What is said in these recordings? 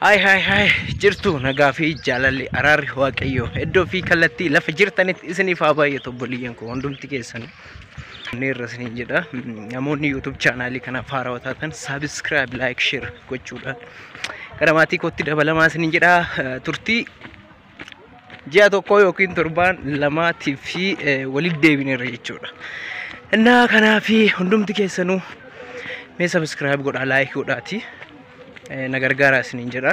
Hai jirtu nagaa fi jaalalli araarri waaqayyo iddoo fi kallattii lafa jirtanitti isiniif haa baay'atu obboleeyyan koo hundumti keessan ni irrasni jedha namoonni YouTube channel kana faaraa taatan subscribe like share gochuudha gara maatii kootti dabalamaa isiniin jedha turtii ji'a tokko yookiin torbaan lamaatiif fi walitti deebineerra jechuudha innaa kanaafi hundumti keessanuu mee subscribe godhaa like godhaati nagargaara isiniin jedha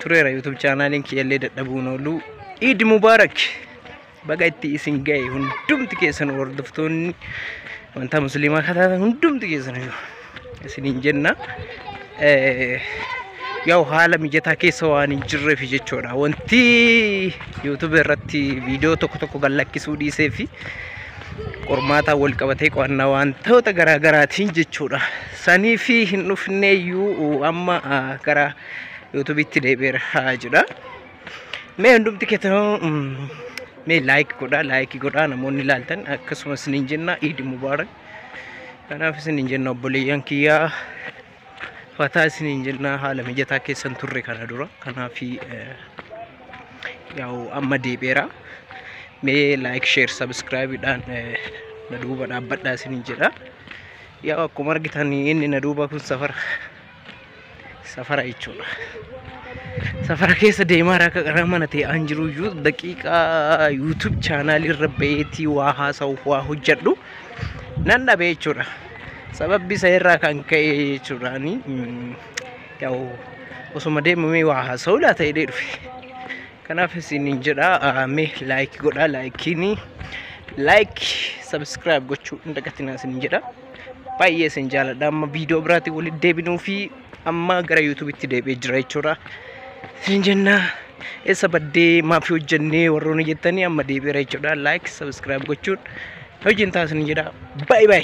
tureera YouTube channelin kiyallee dadhabuun oolu Eid Mubarak baga itti isin gahe hundumti keessan hordoftoonni wanta musliimaa kataatan hundumti keessan isiniin jenna yaw haala mijataa keessa waan hin jirreef jechuudha wanti YouTube irratti viidiyoo tokko gallakkisuu dhiisee fi qormaata wal qabatee qo'annaa wantoota garaa garaatiin jechuudha sanii fi hin dhufneeyyuu amma gara YouTube itti deebi'eera jedha mee hundumti keessanuu mee like godhaa namoonni ilaaltan akkasumas isiniin jenna Eid Mubarak kanaaf isiniin jenna obboleeyyan kiyyaa fataa isiniin jenna haala mijataa keessan turre kana dura kanaaf yaw amma deebi'eera mee like share subscribe dhaan na duuba dhaabbadhaa isiniin jedha yaa akkuma argitan inni na duuba kun safara jechuudha safara keessa deemaa akka qarama na ta'e an jiruyyuu daqiiqaa YouTube channel irra beetii waa haasa'uuf waa hojjedhu nan dhabe jechuudha sababbi isa irraa kan ka'e jechuudhaani yaw osuma deemamee waa haasa'u laa ta'ee dhufe kanaaf isiniin jedha mee like godhaa like subscribe gochuu hin dagatinaa isiniin jedha baay'ee isin jaaladha amma viidiyoo biraatti walitti deebinuu fi amma gara YouTube itti deebi'ee jira jechuudha isiniin jenna eessa baddee maaf hojjennee warroonni jettanii amma deebi'eera jechuudha like subscribe gochuun hojiin taasisan jedha bye